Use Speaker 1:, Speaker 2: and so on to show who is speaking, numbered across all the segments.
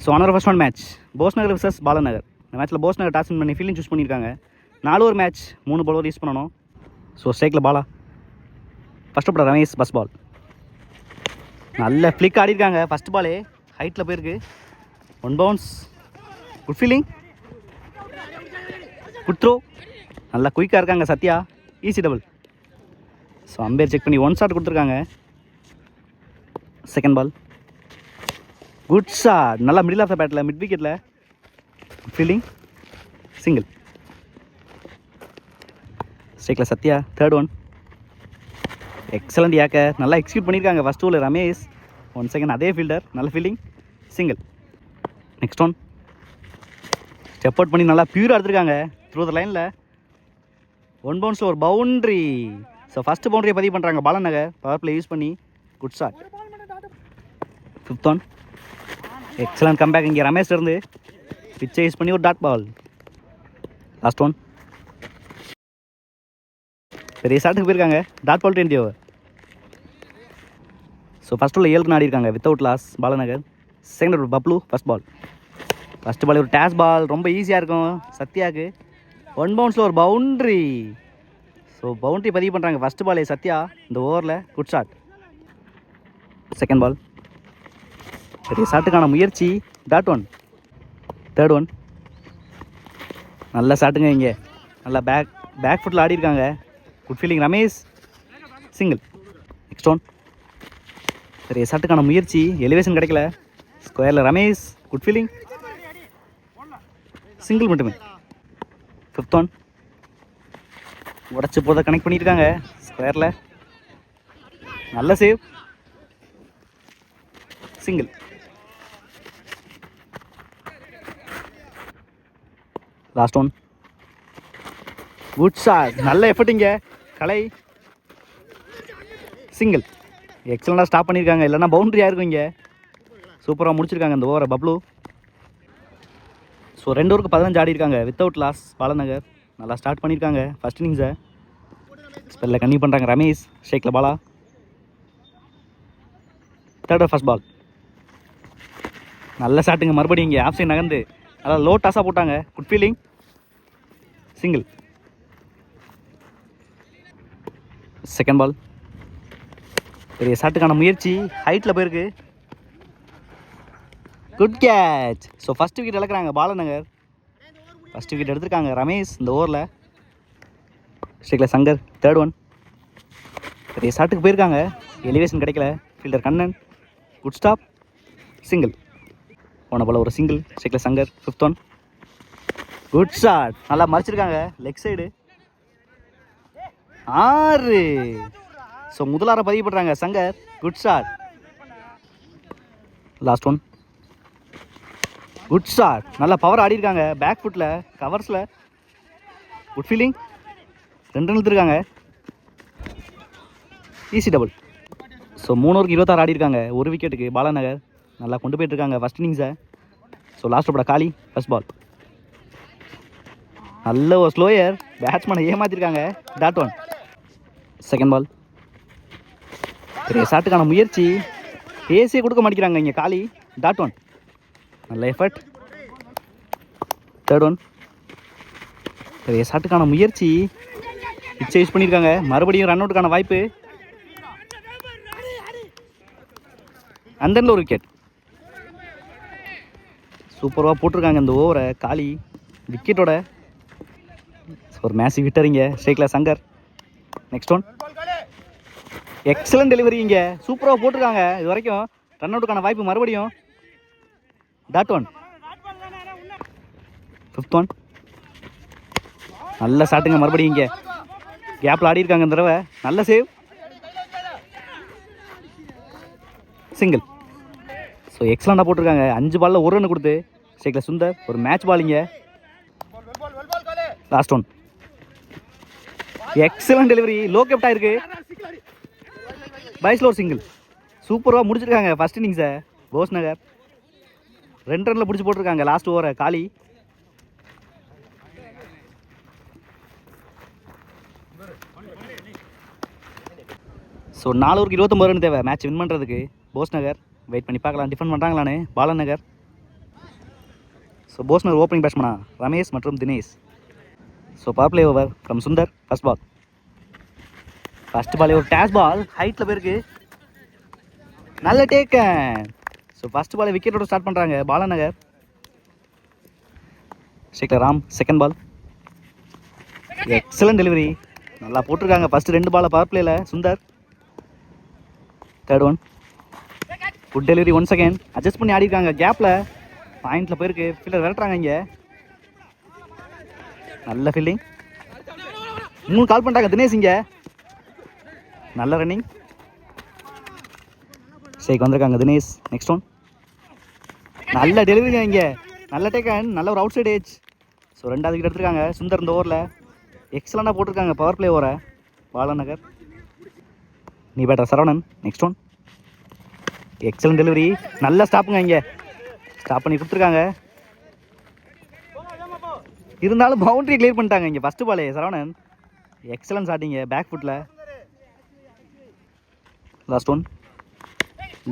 Speaker 1: So ஆனர் first one match Bose Nagar vs Balanagar. இந்த மேட்ச்சில் போஸ் நகர் டாஸ் வின் பண்ணி ஃபீல்டிங் சூஸ் பண்ணியிருக்காங்க. 4 ஓவர் மேட்ச் 3 பவுலர் யூஸ் பண்ணணும். ஸோ ஸ்ட்ரைக்கில் பாலா. ஃபஸ்ட் படம் ரமேஷ் பஸ் பால். நல்ல ஃப்ளிக் ஆடிருக்காங்க. ஃபஸ்ட் பாலே ஹைட்டில் போயிருக்கு. 1 bounce. Good feeling. Good throw. நல்லா குயிக்காக இருக்காங்க Sathya. Easy double. So umpire check பண்ணி 1 ஷாட் கொடுத்துருக்காங்க. Second ball. Good shot. நல்லா மிடில் ஆஃப் த பேட்டில் மிட் விக்கெட்டில். ஃபீல்டிங். சிங்கிள். ஸ்ட்ரைக்கில் சத்யா. Third one. எக்ஸலண்ட் யாக்க. நல்லா எக்ஸிக்யூட் பண்ணியிருக்காங்க. ஃபஸ்ட் ஓவில் ரமேஷ். 1 செகண்ட் அதே ஃபீல்டர். நல்ல fielding. Single. Next one. Step out பண்ணி நல்லா பியூராக எடுத்துருக்காங்க. த்ரூ த லைனில் 1 பவுன்ஸில் ஒரு பவுண்ட்ரி. ஸோ ஃபஸ்ட்டு பவுண்ட்ரியை பதிவு பண்ணுறாங்க பாலநகர் பவர் பிளே யூஸ் பண்ணி. Good shot. Fifth one. Excellent comeback இங்கே ரமேஷ் இருந்து பிச்சை யூஸ் பண்ணி ஒரு டாட் பால். Last one. பெரிய ஷாட்டுக்கு போயிருக்காங்க. Dot ball 20 over. So first உள்ள 7 ஆடி இருக்காங்க வித்தவுட் லாஸ் பாலநகர். செகண்ட் ஒரு பப்ளு ஃபஸ்ட் பால். ஃபஸ்ட் பால் ஒரு டேஸ் பால். ரொம்ப ஈஸியாக இருக்கும் சத்யாவுக்கு. 1 பவுன்ஸில் ஒரு பவுண்ட்ரி. ஸோ பவுண்ட்ரி பதிவு பண்ணுறாங்க ஃபஸ்ட் பாலே சத்யா இந்த ஓவரில். Good shot. Second ball. பெரிய ஷாட்டுக்கான முயற்சி. Dot one. Third one. நல்ல ஷாட்டுங்க இங்கே. நல்லா பேக் ஃபுட்டில் ஆடி இருக்காங்க. Good feeling Ramesh. Single. Next one. பெரிய ஷாட்டுக்கான முயற்சி. எலிவேஷன் கிடைக்கல. ஸ்கொயரில் ரமேஷ். Good feeling. சிங்கிள் மட்டுமே. Fifth one. உடச்சி போதை கனெக்ட் பண்ணியிருக்காங்க ஸ்கொயரில். நல்ல save. Single. Last one. Good shot. நல்ல எஃபர்ட்டிங்க கலை. சிங்கிள். எக்ஸலண்டாக ஸ்டாப் பண்ணியிருக்காங்க. இல்லைன்னா பவுண்ட்ரியாக இருக்கும் இங்கே. சூப்பராக முடிச்சிருக்காங்க இந்த ஓவரை பப்ளு. ஸோ 2 ஓவருக்கு 15 ஆடி இருக்காங்க வித்தவுட் லாஸ் பாலநகர். நல்லா ஸ்டார்ட் பண்ணியிருக்காங்க ஃபஸ்ட் இன்னிங்ஸை. ஸ்பெல்லில் கன்னியூ பண்ணுறாங்க ரமேஷ். ஷேக்கில் பாலா. Third first ball. நல்ல ஷாட்டுங்க மறுபடியும் இங்கே ஆஃப் சைட் நகர்ந்து நல்லா லோ டாஸாக போட்டாங்க. Good feeling. Single. Second ball. பெரிய ஷாட்டுக்கான முயற்சி. ஹைட்டில் போயிருக்கு. Good catch. So first wicket இழக்கிறாங்க பாலநகர். ஃபஸ்ட் விக்கெட் எடுத்திருக்காங்க ரமேஷ் இந்த ஓவரில். ஸ்ட்ரைக்கில் சங்கர். Third one. பெரிய ஷாட்டுக்கு போயிருக்காங்க. எலிவேஷன் கிடைக்கல. Fielder Kannan. Good stop. Single. போன போல் ஒரு சிங்கிள். ஸ்ட்ரைக்கில் Shankar. Fifth one. Good shot. நல்லா மறைச்சிருக்காங்க லெக் சைடு. 6. ஸோ முதலார பதிவு பண்ணுறாங்க Shankar. Good shot. Last one. Good shot. நல்லா பவர் ஆடி இருக்காங்க பேக் ஃபுட்டில் கவர்ஸில். Good feeling. 2 ரன் எடுத்துருக்காங்க. Easy double. ஸோ 3 ஓவருக்கு 26 ஆடி இருக்காங்க 1 விக்கெட்டுக்கு பாலநகர். நல்லா கொண்டு போயிட்டுருக்காங்க ஃபஸ்ட் இன்னிங்ஸை. ஸோ லாஸ்ட் ஓவரோட காலி ஃபஸ்ட் பால். நல்ல ஒரு ஸ்லோயர். பேட்ஸ்மேனை ஏமாற்றிருக்காங்க. Dot one. Second ball. பெரிய ஷாட்டுக்கான முயற்சி. பேசியே கொடுக்க மாட்டேங்கிறாங்க இங்கே காலி. Dot one. நல்ல எஃபர்ட். Third one. பெரிய ஷாட்டுக்கான முயற்சி. பிச்சை யூஸ் பண்ணியிருக்காங்க. மறுபடியும் ரன் அவுட்டுக்கான வாய்ப்பு. அந்தரில் ஒரு விக்கெட். சூப்பராக போட்டிருக்காங்க இந்த ஓவரை காலி விக்கெட்டோட. ஒரு மேட்ச் விட்டறிங்க ஸ்ட்ரைக்கில் Shankar. Next one. Excellent delivery இங்கே. சூப்பராக போட்டிருக்காங்க. இது வரைக்கும் ரன் அவுட்டுக்கான வாய்ப்பு மறுபடியும். Dot one. Fifth one. நல்ல ஷாட்டுங்க மறுபடியும் இங்கே. கேப்பில் ஆடி இருக்காங்க இந்த தடவை. நல்ல சேவ். சிங்கிள். ஸோ எக்ஸலண்டாக போட்டிருக்காங்க. 5 பாலில் 1 ரன் கொடுத்து ஸ்ட்ரைக்கில் சுந்தர். ஒரு மேட்ச் பால் இங்கே. Last one. Excellent delivery. Low கேப்டாக இருக்கு. பைஸ்ல ஒரு சிங்கிள். சூப்பராக முடிச்சிருக்காங்க ஃபஸ்ட் இன்னிங்ஸை போஸ் நகர். 2 ரனில் பிடிச்சி போட்டிருக்காங்க லாஸ்ட் ஓவரை காலி. ஸோ 4 ஓவருக்கு 29 ரன் தேவை மேட்ச் வின் பண்ணுறதுக்கு போஸ் நகர். வெயிட் பண்ணி பார்க்கலாம் டிஃபெண்ட் பண்ணுறாங்களான்னு பாலநகர். ஸோ போஸ்னர் ஓப்பனிங் பேட்ஸ்மனா ரமேஷ் மற்றும் Dinesh. So power play over from Sundar. First ball. First ball ஒரு டேஸ் பால் ஹைட்டில் போயிருக்கு. நல்ல டேக்கன். ஸோ ஃபர்ஸ்ட் பால் விக்கெட்டோட ஸ்டார்ட் பண்ணுறாங்க பாலநகர். ஷேக்லர் Ram. Second ball. Excellent delivery. நல்லா போட்டிருக்காங்க ஃபர்ஸ்ட் 2 பாலை பவர் பிளேயில் Sundar. Third one. Good delivery once again. Adjust பண்ணி ஆடிருக்காங்க கேப்பில். பாயிண்டில் போயிருக்கு. ஃபீல்டர் விரட்டுறாங்க இங்கே. நல்ல ஃபீல்டிங். 3 கால் பண்ணிட்டாங்க தினேஷ் இங்கே. நல்ல ரன்னிங். ஷேக் வந்திருக்காங்க தினேஷ். Next one. நல்ல டெலிவரிங்க இங்கே. நல்ல டேக்கன். நல்ல ஒரு அவுட் சைட் ஏஜ். ஸோ 2வது விக்கெட் எடுத்துருக்காங்க சுந்தர் இந்த ஓவரில். எக்ஸலண்டாக போட்டிருக்காங்க பவர் பிளே ஓவரை பாலநகர். நீ batter Saravanan. Next one. Excellent delivery. நல்ல ஸ்டாப்புங்க இங்கே. ஸ்டாப் பண்ணி கொடுத்துருக்காங்க. இருந்தாலும் பவுண்டரி கிளியர் பண்ணிட்டாங்க இங்கே ஃபஸ்ட்டு பாலே சரவணன். எக்ஸலன்ட் ஷாட்டிங்க பேக் ஃபுட்டில். Last one.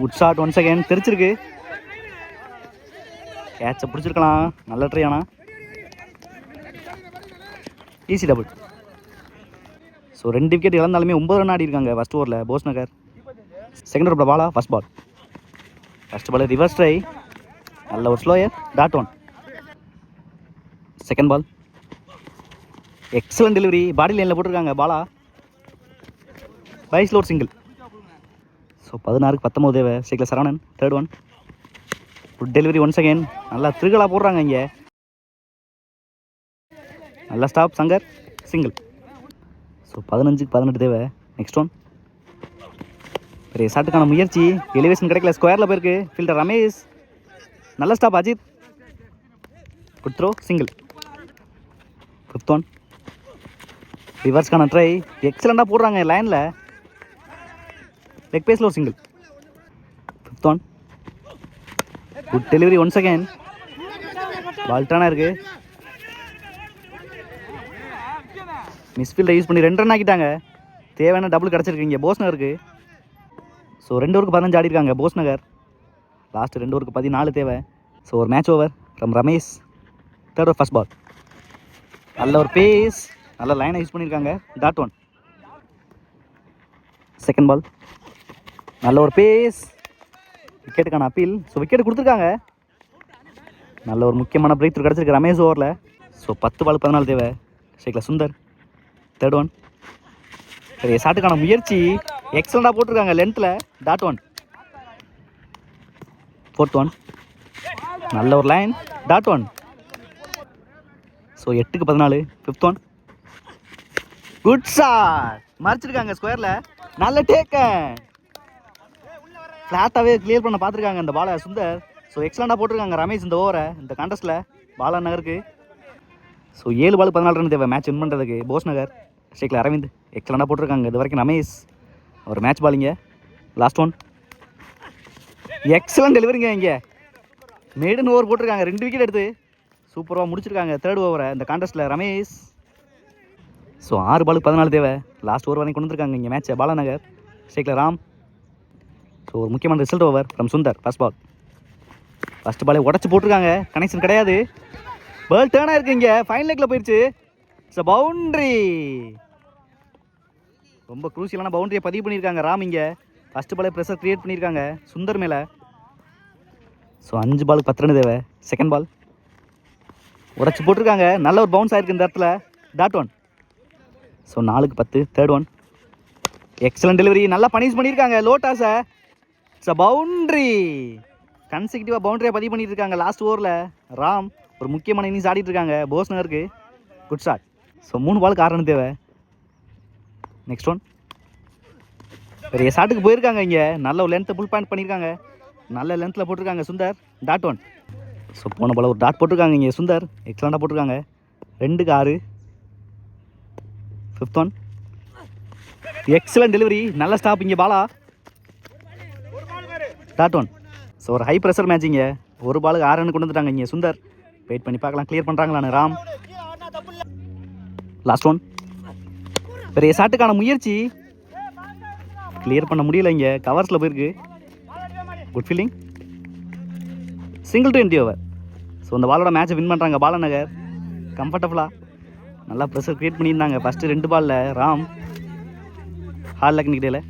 Speaker 1: Good shot once again. தெரிச்சிருக்கு. கேட்சை பிடிச்சிருக்கலாம். நல்ல ட்ரை. ஆனால் ஈஸி டபுள். ஸோ 2 விக்கெட் இழந்தாலுமே 9 ரன் ஆடி இருக்காங்க ஃபஸ்ட் ஓவரில் போஸ்நகர். செகண்ட் ஓவரில் Bala. First ball. First ball reverse try. நல்ல ஒரு slower. Dot one. Second ball. Excellent delivery. Body லைனில் போட்டிருக்காங்க Bala. Bye slower single. So 16க்கு 19 தேவை. ஷேக்லர் Saravanan. Third one. Good delivery once again. நல்லா திருகலாக போடுறாங்க இங்கே. நல்லா ஸ்டாப் சங்கர். சிங்கிள். ஸோ 15க்கு 18 தேவை. Next one. பெரிய ஷாட்டுக்கான முயற்சி. எலிவேஷன் கிடைக்கல. ஸ்கொயரில் போயிருக்கு. ஃபீல்டர் ரமேஷ். நல்ல stop Ajith. Good throw. Single. 5th one. ரிவர்ஸ்க்கான ட்ரை. எக்ஸலண்டாக போடுறாங்க லைனில். லெக் பேஸில் ஒரு single. 5th one. Good delivery once again. பால்டானா இருக்கு. மிஸ்ஃபீல்டை யூஸ் பண்ணி 2 ரன் ஆக்கிட்டாங்க. தேவையான டபுள் கிடச்சிருக்கீங்க போஸ்நகருக்கு. ஸோ 2 ஓவருக்கு 15 ஆடி இருக்காங்க போஸ்நகர். லாஸ்ட் 2 ஓவருக்கு 14 தேவை. ஸோ ஒரு match over from Ramesh. Third over first ball. நல்ல ஒரு பேஸ். நல்ல லைனை யூஸ் பண்ணியிருக்காங்க. Dot one. Second ball. நல்ல ஒரு பேஸ். விக்கெட்டுக்கான அப்பீல். ஸோ விக்கெட் கொடுத்துருக்காங்க. நல்ல ஒரு முக்கியமான பிரேக் த்ரூ கிடச்சிருக்கு ரமேஷ் ஓவரில். ஸோ 10 பால் 14 தேவை. ஷேக்லர் சுந்தர். Third one. பெரிய ஷாட்டுக்கான முயற்சி. எக்ஸலண்டாக போட்டிருக்காங்க லென்த்தில். Dot one. 4th one. நல்ல ஒரு லைன். Dot one. ஸோ 8க்கு 14. 5th one. Good shot. மறைச்சிருக்காங்க ஸ்கொயரில். நல்ல டேக்கன். ஃப்ளாட்டாகவே கிளியர் பண்ண பார்த்துருக்காங்க இந்த பாலை சுந்தர். ஸோ எக்ஸலண்டாக போட்டிருக்காங்க ரமேஷ் இந்த ஓவரை இந்த கான்டெஸ்ட்டில் பாலநகருக்கு. ஸோ 7 பால் 14 ரன் தேவை மேட்ச் வின் பண்ணுறதுக்கு போஸ்நகர். ஷேக்லர் அரவிந்த் எக்ஸலண்டாக போட்டிருக்காங்க இது வரைக்கும் ரமேஷ். ஒரு மேட்ச் பாலிங்க. Last one. எக்ஸலண்ட் டெலிவரிங்க இங்கே. மேடன் ஓவர் போட்டிருக்காங்க. 2 விக்கெட் எடுத்து சூப்பராக முடிச்சிருக்காங்க தேர்ட் ஓவரை இந்த கான்டெஸ்ட்டில் ரமேஷ். ஸோ 6 பால் 14 தேவை. லாஸ்ட் ஓவர் வரைக்கும் கொண்டு வந்துருக்காங்க இங்கே மேட்ச்சை பாலநகர். ஷேக்லர் ராம். ஸோ ஒரு முக்கியமான result over from Sundar. First ball. ஃபர்ஸ்ட் பாலே உடச்சி போட்டிருக்காங்க. கனெக்ஷன் கிடையாது. பால் டேர்னாக இருக்குது இங்கே. ஃபைன் லெக்கில் போயிடுச்சு. It's boundary. ரொம்ப க்ரூசியலான பவுண்டரியை பதிவு பண்ணியிருக்காங்க ராம் இங்கே. ஃபஸ்ட்டு பாலே ப்ரெஷர் க்ரியேட் பண்ணியிருக்காங்க சுந்தர் மேலே. ஸோ 5 பால் 10 ரன் தேவை. Second ball. உடச்சி போட்டிருக்காங்க. நல்ல ஒரு பவுன்ஸ் ஆயிருக்கு இந்த இடத்துல. Dot one. ஸோ 4க்கு 10. Third one. Excellent delivery. நல்லா பனிஷ் பண்ணியிருக்காங்க லோட்டாஸை. It's boundary. கன்சிக்யூட்டிவாக பவுண்டரியை பதிவு பண்ணிட்டு இருக்காங்க லாஸ்ட் ஓவரில் ராம். ஒரு முக்கியமான இன்னிங்ஸ் ஆடிட்டு இருக்காங்க போஸ்நகருக்கு. Good shot. ஸோ 3 பாலுக்கு 6 ரன் தேவை. Next one. பெரிய ஷாட்டுக்கு போயிருக்காங்க இங்கே. நல்ல ஒரு லென்த்தை புல் பாயிண்ட் பண்ணியிருக்காங்க. நல்ல லென்த்தில் போட்டிருக்காங்க சுந்தர். Dot one. ஸோ போன பால் ஒரு டாட் போட்டிருக்காங்க இங்கே சுந்தர். எக்ஸலண்டாக போட்டிருக்காங்க. 2க்கு 6. 5th one. Excellent delivery. நல்ல ஸ்டாப் இங்கே பாலா. Dot one. ஸோ ஒரு ஹை ப்ரெஷர் மேட்ச் இங்கே. 1 பாலுக்கு 6 ரன் கொண்டு வந்துட்டாங்க இங்கே சுந்தர். வெயிட் பண்ணி பார்க்கலாம் கிளியர் பண்ணுறாங்களான்னு ராம். Last one. பெரிய ஷாட்டுக்கான முயற்சி. கிளியர் பண்ண முடியல இங்கே. கவர்ஸில் போயிருக்கு. Good fielding. Single to end the over. So so அந்த பாலோட மேட்ச்சை வின் பண்ணுறாங்க பாலநகர் கம்ஃபர்டபுளாக. நல்லா ப்ரெஷர் க்ரியேட் பண்ணியிருந்தாங்க ஃபஸ்ட்டு 2 பாலில். Ram hard luck நிக்கிட்டேல